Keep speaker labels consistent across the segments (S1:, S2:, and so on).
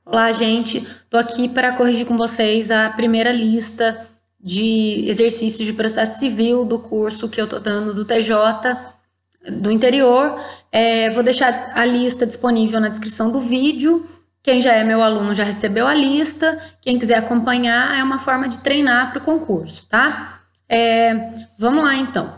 S1: Olá, gente. Estou aqui para corrigir com vocês a primeira lista de exercícios de processo civil do curso que eu estou dando do TJ do interior. Vou deixar a lista disponível na descrição do vídeo. Quem já é meu aluno já recebeu a lista. Quem quiser acompanhar, é uma forma de treinar para o concurso, tá? Vamos lá, então.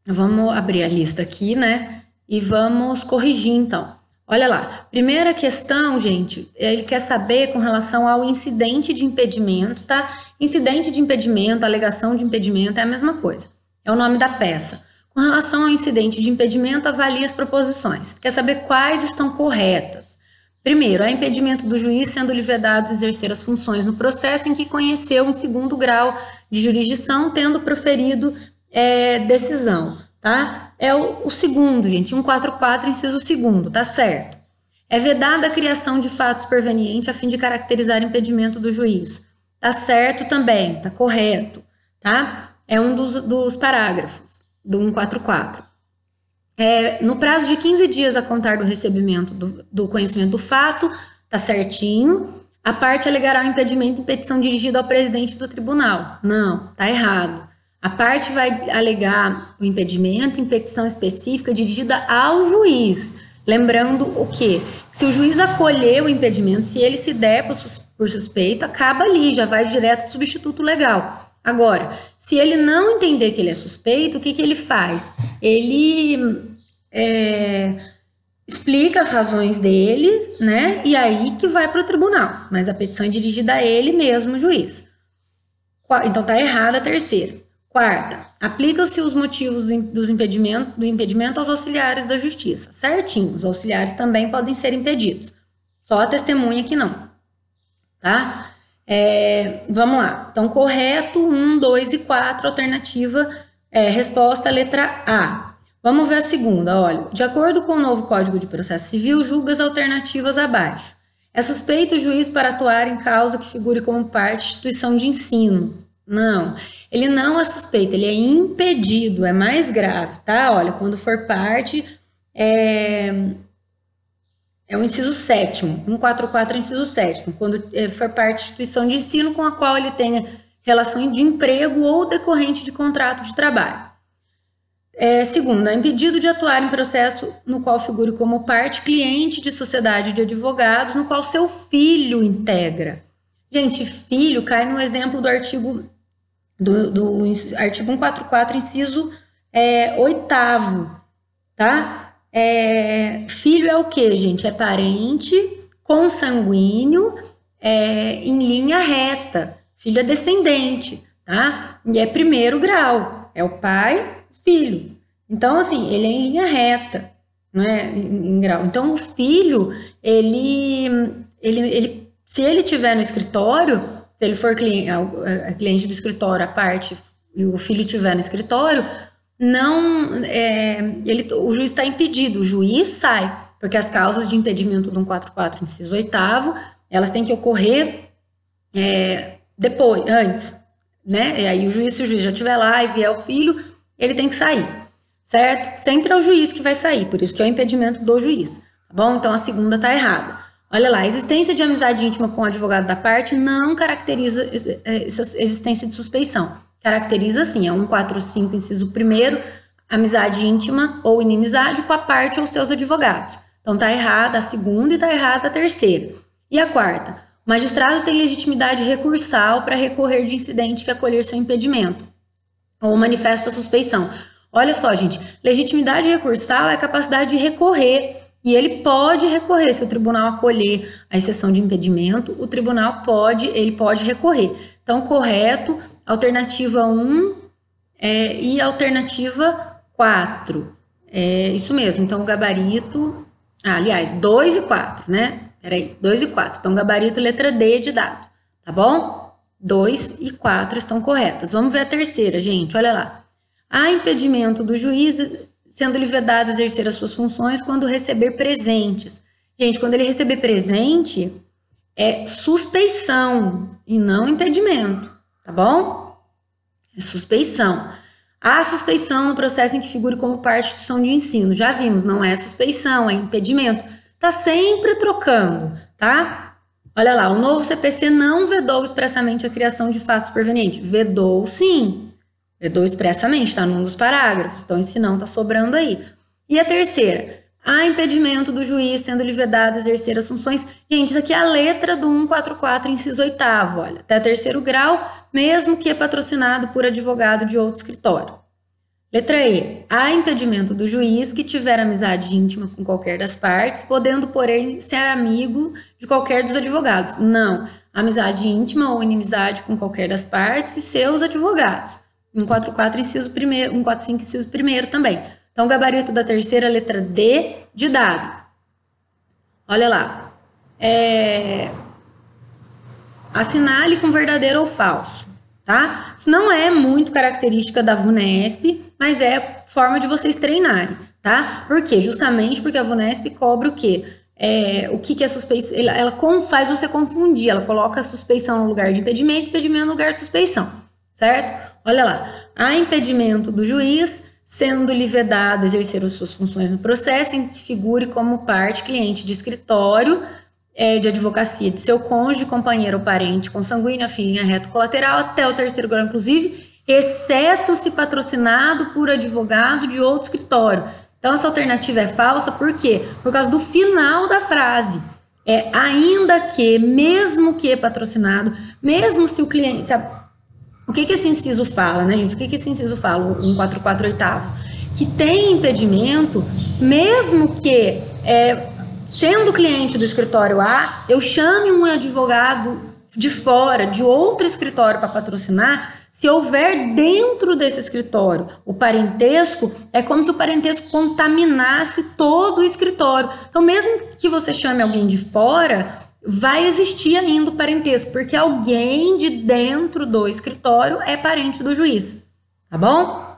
S1: Vamos abrir a lista aqui, né? E vamos corrigir, então. Olha lá, primeira questão, gente, ele quer saber com relação ao incidente de impedimento, tá? Incidente de impedimento, alegação de impedimento é a mesma coisa, é o nome da peça. Com relação ao incidente de impedimento, avalie as proposições. Quer saber quais estão corretas. Primeiro, há impedimento do juiz sendo-lhe vedado exercer as funções no processo em que conheceu um segundo grau de jurisdição, tendo proferido decisão, tá? É o segundo, gente, 144, inciso 2º, tá certo. É vedada a criação de fatos pervenientes a fim de caracterizar impedimento do juiz. Tá certo também, tá correto, tá? É um dos parágrafos do 144. No prazo de 15 dias a contar do recebimento do conhecimento do fato, tá certinho. A parte alegará o impedimento em petição dirigida ao presidente do tribunal. Não, tá errado. A parte vai alegar o impedimento em petição específica dirigida ao juiz. Lembrando o quê? Se o juiz acolher o impedimento, se ele se der por suspeito, acaba ali, já vai direto para o substituto legal. Agora, se ele não entender que ele é suspeito, o que ele faz? Ele explica as razões dele, né? E aí que vai para o tribunal. Mas a petição é dirigida a ele mesmo, o juiz. Então, tá errada a terceira. Quarta, aplicam-se os motivos do impedimento aos auxiliares da justiça. Certinho, os auxiliares também podem ser impedidos. Só a testemunha que não. Tá? Vamos lá. Então, correto, 1, 2 e 4, alternativa, resposta, letra A. Vamos ver a segunda, olha. De acordo com o novo Código de Processo Civil, julga as alternativas abaixo. É suspeito o juiz para atuar em causa que figure como parte de instituição de ensino. Não, ele não é suspeito, ele é impedido, é mais grave, tá? Olha, quando for parte, é o inciso 7º, 144 é o inciso 7º, quando for parte de instituição de ensino com a qual ele tenha relação de emprego ou decorrente de contrato de trabalho. Segundo, é impedido de atuar em processo no qual figure como parte cliente de sociedade de advogados, no qual seu filho integra. Gente, filho cai no exemplo do artigo artigo 144, inciso 8º, tá? Filho é o quê, gente? É parente consanguíneo em linha reta. Filho é descendente, tá? E é primeiro grau, é o pai, filho. Então, assim, ele é em linha reta, não é em grau. Então, o filho, se ele estiver no escritório, se ele for cliente do escritório, a parte, e o filho estiver no escritório, o juiz está impedido, o juiz sai, porque as causas de impedimento do 144, inciso 8º, elas têm que ocorrer antes, né? E aí se o juiz já estiver lá e vier o filho, ele tem que sair, certo? Sempre é o juiz que vai sair, por isso que é o impedimento do juiz, tá bom? Então a segunda está errada. Olha lá, a existência de amizade íntima com o advogado da parte não caracteriza essa existência de suspeição. Caracteriza sim, é 145, inciso 1º, amizade íntima ou inimizade com a parte ou seus advogados. Então tá errada a segunda e tá errada a terceira. E a quarta, o magistrado tem legitimidade recursal para recorrer de incidente que acolher seu impedimento ou manifesta suspeição. Olha só, gente, legitimidade recursal é a capacidade de recorrer. E ele pode recorrer, se o tribunal acolher a exceção de impedimento, o tribunal pode recorrer. Então, correto, alternativa 1 e alternativa 4. Isso mesmo, então o gabarito... aliás, 2 e 4, né? Peraí, 2 e 4. Então, gabarito letra D de dado, tá bom? 2 e 4 estão corretas. Vamos ver a terceira, gente, olha lá. Há impedimento do juiz sendo-lhe vedado exercer as suas funções quando receber presentes. Gente, quando ele receber presente, é suspeição e não impedimento, tá bom? É suspeição. Há suspeição no processo em que figure como parte de instituição de ensino. Já vimos, não é suspeição, é impedimento. Tá sempre trocando, tá? Olha lá, o novo CPC não vedou expressamente a criação de fatos supervenientes. Vedou sim. Vedou expressamente, está num dos parágrafos. Então, esse não está sobrando aí. E a terceira, há impedimento do juiz, sendo-lhe vedado exercer as funções. Gente, isso aqui é a letra do 144, inciso 8º, olha. Até terceiro grau, mesmo que patrocinado por advogado de outro escritório. Letra E. Há impedimento do juiz que tiver amizade íntima com qualquer das partes, podendo, porém, ser amigo de qualquer dos advogados. Não. Amizade íntima ou inimizade com qualquer das partes e seus advogados. 144, inciso 1º, 145, inciso 1º também. Então, o gabarito da terceira, letra D, de dado. Olha lá. Assinale com verdadeiro ou falso. Tá? Isso não é muito característica da VUNESP, mas é forma de vocês treinarem, tá? Por quê? Justamente porque a VUNESP cobra o quê? O que é suspeição? Ela faz você confundir, ela coloca a suspeição no lugar de impedimento e impedimento no lugar de suspeição, certo? Olha lá, há impedimento do juiz, sendo-lhe vedado exercer as suas funções no processo, em que figure como parte cliente de escritório, de advocacia de seu cônjuge, companheiro ou parente, consanguíneo, afim, reto, colateral, até o terceiro grau, inclusive, exceto se patrocinado por advogado de outro escritório. Então, essa alternativa é falsa, por quê? Por causa do final da frase. Ainda que, mesmo que patrocinado, mesmo se o cliente... O que esse inciso fala, né, gente? O que esse inciso fala, o 144 oitavo? Que tem impedimento, mesmo que... sendo cliente do escritório A, eu chame um advogado de fora, de outro escritório para patrocinar, se houver dentro desse escritório o parentesco, é como se o parentesco contaminasse todo o escritório. Então, mesmo que você chame alguém de fora, vai existir ainda o parentesco, porque alguém de dentro do escritório é parente do juiz, tá bom?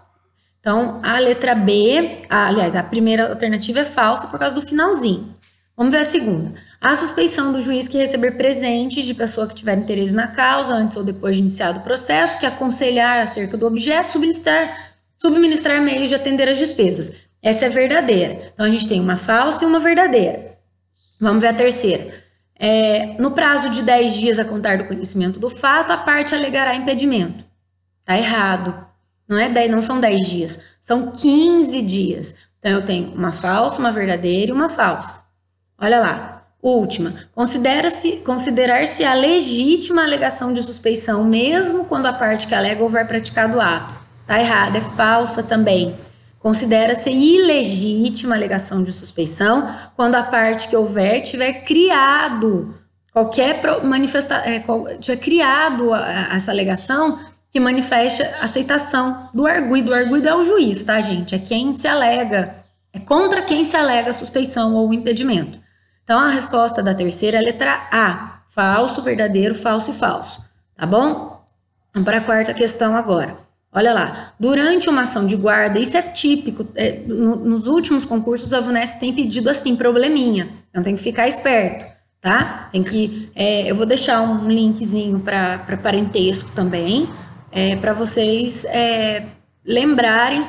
S1: Então, a letra B, aliás, a primeira alternativa é falsa por causa do finalzinho. Vamos ver a segunda. A suspeição do juiz que receber presentes de pessoa que tiver interesse na causa, antes ou depois de iniciado o processo, que aconselhar acerca do objeto, subministrar meios de atender as despesas. Essa é verdadeira. Então, a gente tem uma falsa e uma verdadeira. Vamos ver a terceira. No prazo de 10 dias a contar do conhecimento do fato, a parte alegará impedimento. Tá errado. Não são 10 dias, são 15 dias. Então, eu tenho uma falsa, uma verdadeira e uma falsa. Olha lá, última. Considerar-se a legítima alegação de suspeição, mesmo quando a parte que alega houver praticado o ato. Tá errado, é falsa também. Considera-se ilegítima a alegação de suspeição quando a parte que houver tiver criado tiver criado essa alegação que manifesta aceitação do arguido. O arguido é o juiz, tá, gente? É quem se alega, é contra quem se alega a suspeição ou impedimento. Então, a resposta da terceira é a letra A. Falso, verdadeiro, falso e falso. Tá bom? Vamos para a quarta questão agora. Olha lá. Durante uma ação de guarda, isso é típico. Nos últimos concursos, a VUNESP tem pedido assim, probleminha. Então, tem que ficar esperto, tá? Eu vou deixar um linkzinho para parentesco também, para vocês lembrarem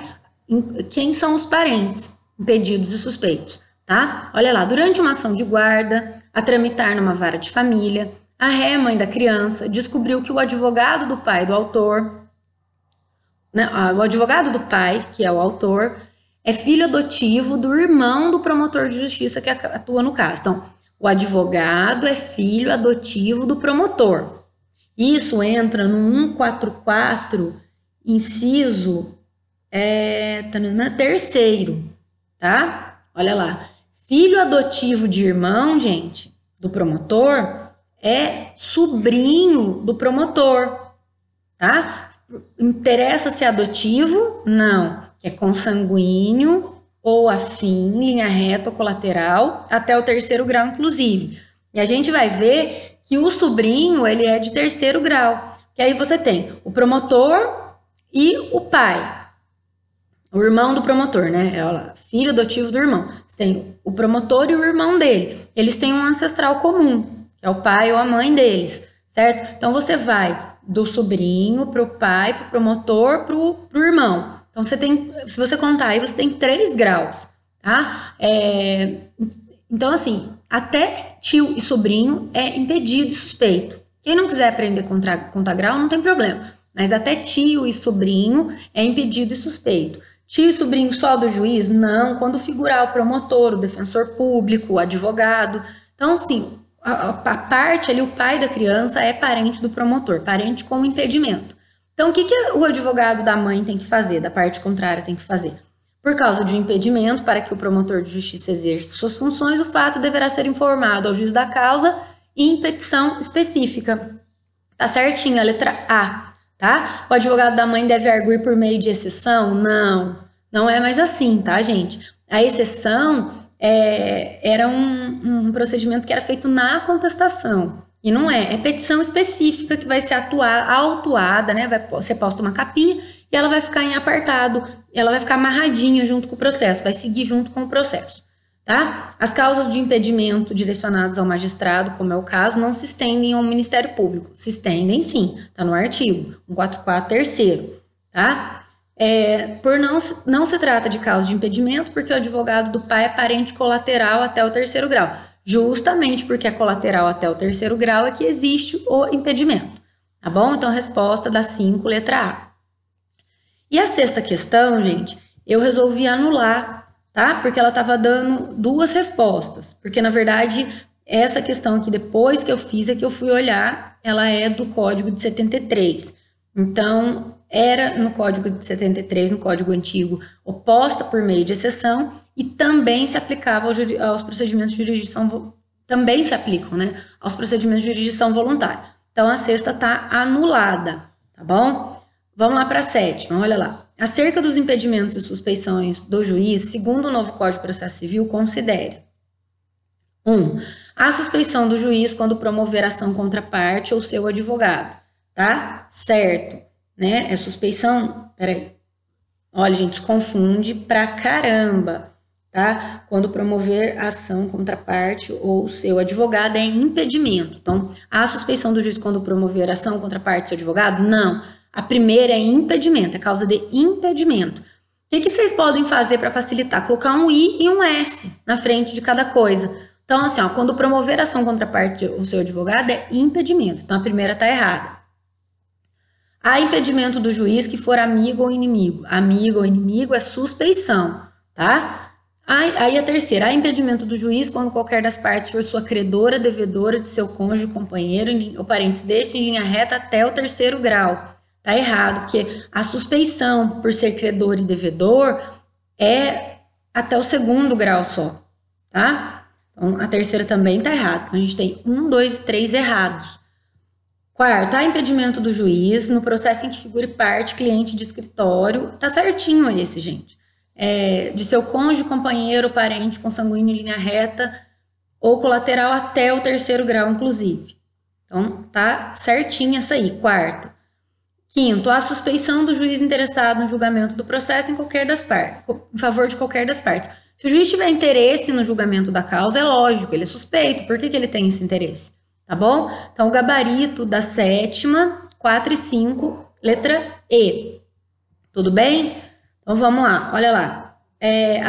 S1: quem são os parentes impedidos e suspeitos. Tá? Olha lá, durante uma ação de guarda, a tramitar numa vara de família, a ré, mãe da criança, descobriu que o advogado do pai do autor, né, o advogado do pai, que é o autor, é filho adotivo do irmão do promotor de justiça que atua no caso. Então, o advogado é filho adotivo do promotor. Isso entra no 144, inciso terceiro, tá? Olha lá. Filho adotivo de irmão, gente, do promotor, é sobrinho do promotor, tá? Interessa se é adotivo? Não. É consanguíneo ou afim, linha reta ou colateral, até o terceiro grau, inclusive. E a gente vai ver que o sobrinho, ele é de terceiro grau. Que aí você tem o promotor e o pai. O irmão do promotor, né? Olha lá, filho adotivo do irmão. Você tem o promotor e o irmão dele. Eles têm um ancestral comum, que é o pai ou a mãe deles, certo? Então, você vai do sobrinho para o pai, para o promotor, para o irmão. Então, se você contar aí, você tem 3 graus, tá? Então, assim, até tio e sobrinho é impedido e suspeito. Quem não quiser aprender conta grau, não tem problema. Mas até tio e sobrinho é impedido e suspeito. Tio e sobrinho só do juiz? Não, quando figurar o promotor, o defensor público, o advogado. Então, sim, a parte ali, o pai da criança é parente do promotor, parente com impedimento. Então, o que o advogado da mãe tem que fazer, da parte contrária tem que fazer? Por causa de um impedimento para que o promotor de justiça exerça suas funções, o fato deverá ser informado ao juiz da causa em petição específica. Tá certinho, a letra A, tá? O advogado da mãe deve arguir por meio de exceção? Não, não é mais assim, tá, gente? A exceção era um procedimento que era feito na contestação. E não é petição específica que vai ser autuada, né? Vai ser posta uma capinha e ela vai ficar em apartado, ela vai ficar amarradinha junto com o processo, vai seguir junto com o processo, tá? As causas de impedimento direcionadas ao magistrado, como é o caso, não se estendem ao Ministério Público. Se estendem sim, tá no artigo 144, terceiro, tá? Por não se trata de causa de impedimento, porque o advogado do pai é parente colateral até o terceiro grau. Justamente porque é colateral até o terceiro grau é que existe o impedimento, tá bom? Então, resposta da 5, letra A. E a sexta questão, gente, eu resolvi anular, tá? Porque ela estava dando duas respostas. Porque, na verdade, essa questão aqui, depois que eu fiz, é que eu fui olhar, ela é do Código de 73. Então, era no Código de 73, no Código Antigo, oposta por meio de exceção, e também se aplicava aos procedimentos de jurisdição, também se aplicam, né, aos procedimentos de jurisdição voluntária. Então, a sexta está anulada, tá bom? Vamos lá para a sétima, olha lá. Acerca dos impedimentos e suspeições do juiz, segundo o novo Código de Processo Civil, considere: 1. A suspeição do juiz quando promover ação contra a parte ou seu advogado, tá? Certo, né? É suspeição, peraí. Olha, gente, isso confunde pra caramba, tá? Quando promover ação contra a parte ou seu advogado é impedimento. Então, a suspeição do juiz quando promover ação contra a parte ou seu advogado? Não. A primeira é impedimento, é causa de impedimento. O que vocês podem fazer para facilitar? Colocar um I e um S na frente de cada coisa. Então, assim, ó, quando promover ação contra a parte ou seu advogado é impedimento. Então, a primeira está errada. Há impedimento do juiz que for amigo ou inimigo. Amigo ou inimigo é suspeição, tá? Aí a terceira, há impedimento do juiz quando qualquer das partes for sua credora, devedora de seu cônjuge, companheiro ou parentes deste em linha reta até o terceiro grau. Tá errado, porque a suspeição por ser credor e devedor é até o segundo grau só, tá? Então, a terceira também tá errada. Então, a gente tem 1, 2 e 3 errados. Quarto, há impedimento do juiz no processo em que figure parte, cliente de escritório. Tá certinho esse, gente. De seu cônjuge, companheiro, parente, consanguíneo em linha reta ou colateral até o terceiro grau, inclusive. Então, tá certinho essa aí. Quarto. Quinto, a suspeição do juiz interessado no julgamento do processo em favor de qualquer das partes. Se o juiz tiver interesse no julgamento da causa, é lógico, ele é suspeito. Por que ele tem esse interesse? Tá bom? Então, o gabarito da sétima, 4 e 5, letra E. Tudo bem? Então, vamos lá. Olha lá.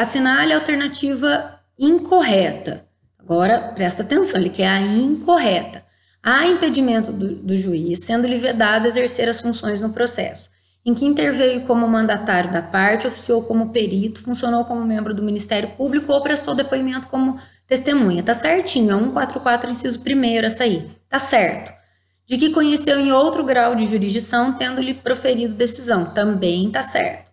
S1: Assinale a alternativa incorreta. Agora, presta atenção, ele quer a incorreta. Há impedimento do juiz, sendo-lhe vedado exercer as funções no processo, em que interveio como mandatário da parte, oficiou como perito, funcionou como membro do Ministério Público ou prestou depoimento como testemunha. Tá certinho, é 144, inciso 1º, essa aí. Tá certo. De que conheceu em outro grau de jurisdição, tendo-lhe proferido decisão. Também tá certo.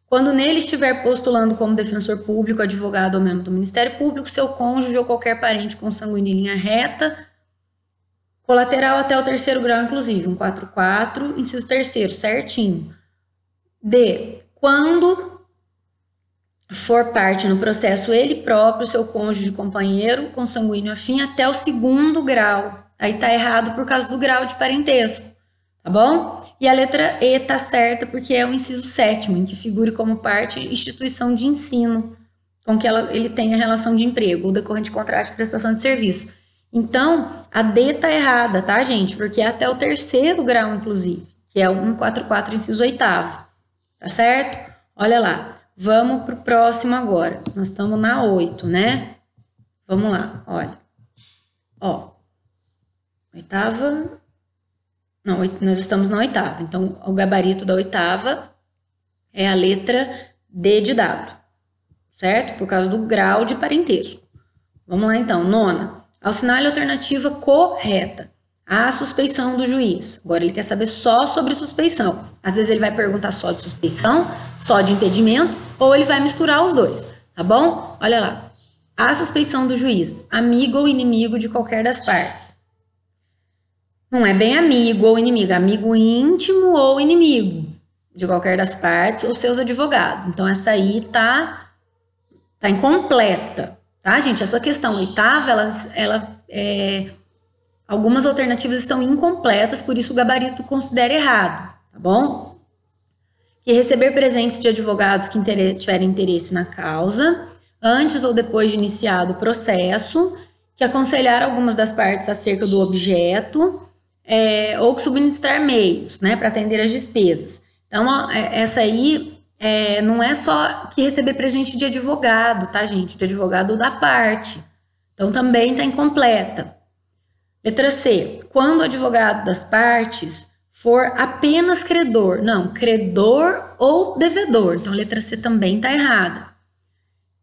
S1: Quando nele estiver postulando como defensor público, advogado ou membro do Ministério Público, seu cônjuge ou qualquer parente consanguíneo em linha reta, colateral até o terceiro grau, inclusive. 144, inciso 3º, certinho. D. Quando for parte no processo ele próprio, seu cônjuge, companheiro, consanguíneo afim, até o segundo grau. Aí tá errado por causa do grau de parentesco, tá bom? E a letra E tá certa porque é o inciso 7º, em que figure como parte instituição de ensino, com que ele tenha relação de emprego ou decorrente de contrato de prestação de serviço. Então, a D tá errada, tá, gente? Porque é até o terceiro grau, inclusive, que é o 144, inciso 8º. Tá certo? Olha lá. Vamos pro próximo agora. Nós estamos na 8, né? Vamos lá, olha. Ó, oitava... Não, nós estamos na oitava. Então, o gabarito da oitava é a letra D de dado, certo? Por causa do grau de parentesco. Vamos lá, então. Nona. Assinale a alternativa correta. A suspeição do juiz. Agora ele quer saber só sobre suspeição. Às vezes ele vai perguntar só de suspeição, só de impedimento, ou ele vai misturar os dois, tá bom? Olha lá. A suspeição do juiz, amigo ou inimigo de qualquer das partes. Não é bem amigo ou inimigo, amigo íntimo ou inimigo de qualquer das partes ou seus advogados. Então essa aí tá incompleta, tá, gente? Essa questão oitava, algumas alternativas estão incompletas, por isso o gabarito considera errado, tá bom? Que receber presentes de advogados que tiverem interesse na causa, antes ou depois de iniciado o processo, que aconselhar algumas das partes acerca do objeto, ou que subministrar meios, né, para atender as despesas. Então, essa aí não é só que receber presente de advogado, tá, gente? De advogado da parte. Então, também está incompleta. Letra C. Quando o advogado das partes for apenas credor. Não, credor ou devedor. Então, a letra C também está errada.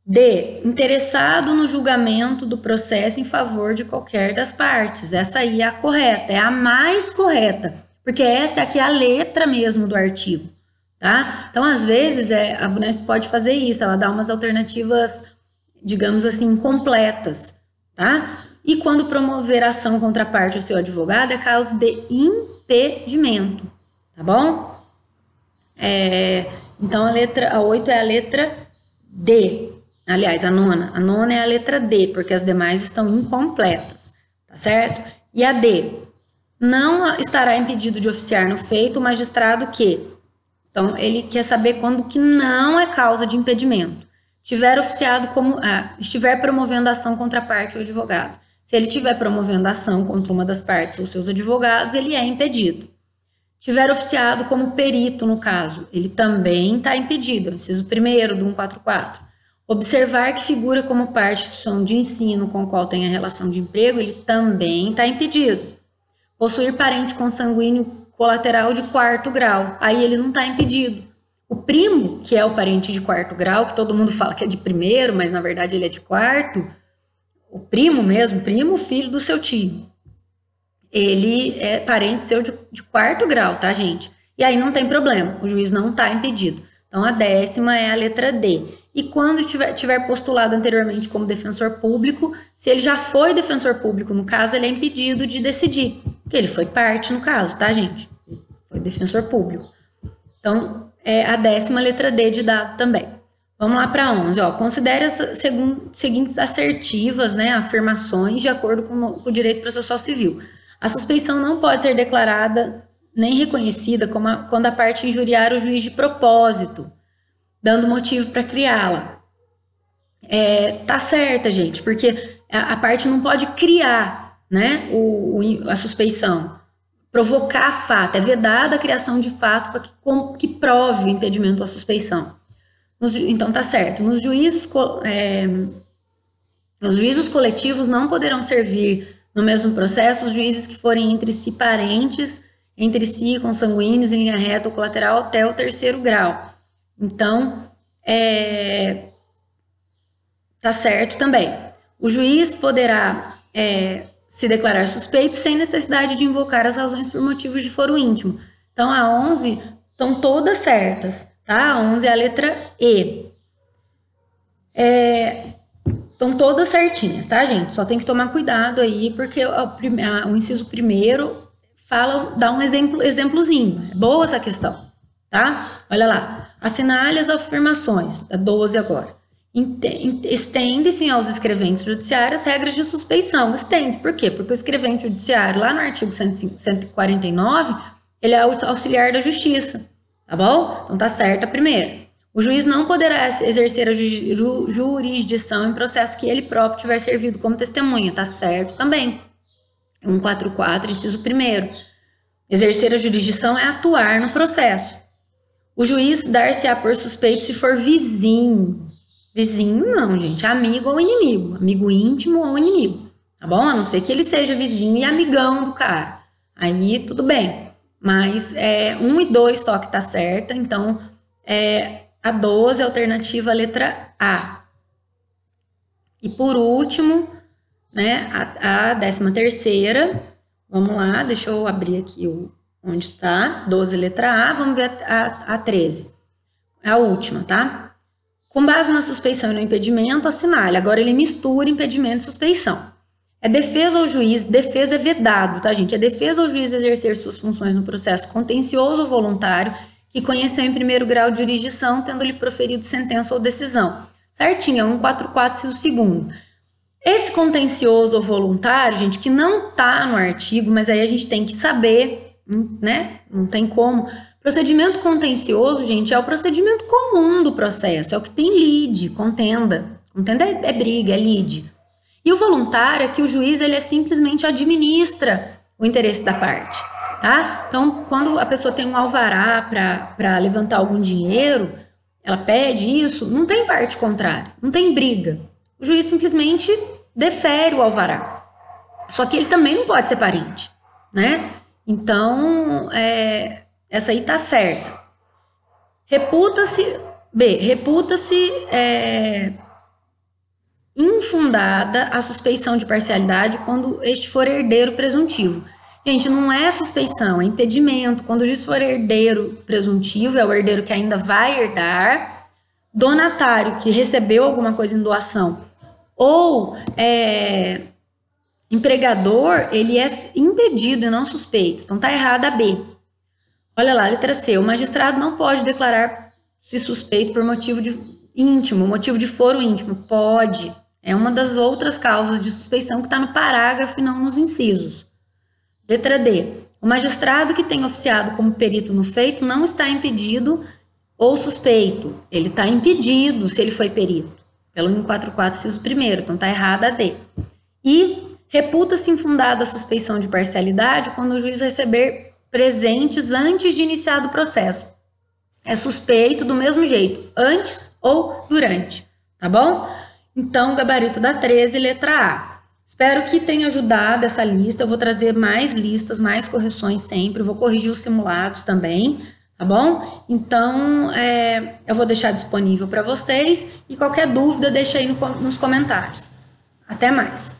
S1: D. Interessado no julgamento do processo em favor de qualquer das partes. Essa aí é a correta, é a mais correta, porque essa aqui é a letra mesmo do artigo, tá? Então, às vezes, a VUNESP pode fazer isso, ela dá umas alternativas, digamos assim, incompletas, tá? E quando promover ação contra a parte ou seu advogado, é causa de impedimento, tá bom? Então, a 8 é a letra D. Aliás, a nona é a letra D, porque as demais estão incompletas, tá certo? E a D, não estará impedido de oficiar no feito o magistrado que... Então, ele quer saber quando que não é causa de impedimento. Estiver promovendo ação contra a parte ou advogado. Se ele estiver promovendo ação contra uma das partes ou seus advogados, ele é impedido. Tiver oficiado como perito, no caso, ele também está impedido. Inciso 1º do 144. Observar que figura como parte da instituição de ensino com o qual tem a relação de emprego, ele também está impedido. Possuir parente consanguíneo colateral de 4º grau, aí ele não está impedido. O primo, que é o parente de 4º grau, que todo mundo fala que é de 1º, mas na verdade ele é de 4º, o primo mesmo, primo, filho do seu tio, ele é parente seu de 4º grau, tá, gente? E aí não tem problema, o juiz não está impedido. Então, a 10ª é a letra D. E quando tiver postulado anteriormente como defensor público, se ele já foi defensor público, no caso, ele é impedido de decidir, porque ele foi parte no caso, tá, gente? Foi defensor público. Então, é a 10ª letra D de dado também. Vamos lá para 11. Ó, considere as seguintes assertivas, né, afirmações de acordo com o direito processual civil. A suspeição não pode ser declarada nem reconhecida quando a parte injuriar o juiz de propósito, dando motivo para criá-la. Tá certa, gente, porque a parte não pode criar, né, a suspeição, provocar fato, é vedada a criação de fato para que prove o impedimento à suspeição. Então tá certo. Os juízos coletivos não poderão servir no mesmo processo os juízes que forem entre si parentes, entre si consanguíneos em linha reta ou colateral até o 3º grau. Então, tá certo também. O juiz poderá se declarar suspeito sem necessidade de invocar as razões por motivos de foro íntimo. Então, a 11 estão todas certas, tá? A 11 é a letra E. Estão todas certinhas, tá, gente? Só tem que tomar cuidado aí, porque o inciso 1º dá um exemplozinho. É boa essa questão, tá? Olha lá. Assinale as afirmações, a 12 agora. Estende-se aos escreventes judiciários regras de suspeição. Estende, por quê? Porque o escrevente judiciário, lá no artigo 149, ele é o auxiliar da justiça, tá bom? Então tá certo a primeira. O juiz não poderá exercer a jurisdição em processo que ele próprio tiver servido como testemunha, tá certo também. 144, inciso 1º. Exercer a jurisdição é atuar no processo. O juiz dar-se-á por suspeito se for vizinho. Vizinho não, gente. Amigo ou inimigo. Amigo íntimo ou inimigo. Tá bom? A não ser que ele seja vizinho e amigão do cara. Aí tudo bem. Mas 1 e 2 só que tá certa. Então, a 12, alternativa letra A. E por último, né, a 13ª. Vamos lá, deixa eu abrir aqui onde tá. 12, letra A. Vamos ver a 13. É a última, tá? Com base na suspeição e no impedimento, assinale. Agora ele mistura impedimento e suspeição. É defesa ou juiz, defesa é vedado, tá, gente? É defesa ou juiz exercer suas funções no processo contencioso ou voluntário que conheceu em primeiro grau de jurisdição, tendo-lhe proferido sentença ou decisão. Certinho, é 144, inciso segundo. Esse contencioso ou voluntário, gente, que não tá no artigo, mas aí a gente tem que saber, né? Não tem como. Procedimento contencioso, gente, é o procedimento comum do processo, é o que tem lide, contenda. Contenda é briga, é lide. E o voluntário é que o juiz ele simplesmente administra o interesse da parte, tá? Então, quando a pessoa tem um alvará para levantar algum dinheiro, ela pede isso, não tem parte contrária, não tem briga. O juiz simplesmente defere o alvará. Só que ele também não pode ser parente, né? Então, essa aí tá certa. Reputa-se infundada a suspeição de parcialidade quando este for herdeiro presuntivo. Gente, não é suspeição, é impedimento. Quando o juiz for herdeiro presuntivo, é o herdeiro que ainda vai herdar, donatário que recebeu alguma coisa em doação, ou empregador, ele é impedido e não suspeito. Então tá errada a B. Olha lá, letra C. O magistrado não pode declarar-se suspeito por motivo de íntimo, motivo de foro íntimo. Pode. É uma das outras causas de suspeição que está no parágrafo e não nos incisos. Letra D. O magistrado que tem oficiado como perito no feito não está impedido ou suspeito. Ele está impedido se ele foi perito. Pelo 144, inciso 1º. Então está errada a D. E reputa-se infundada a suspeição de parcialidade quando o juiz receber presentes antes de iniciado o processo. É suspeito do mesmo jeito, antes ou durante, tá bom? Então, gabarito da 13, letra A. Espero que tenha ajudado essa lista. Eu vou trazer mais listas, mais correções sempre. Vou corrigir os simulados também, tá bom? Então, eu vou deixar disponível para vocês. E qualquer dúvida, deixa aí nos comentários. Até mais!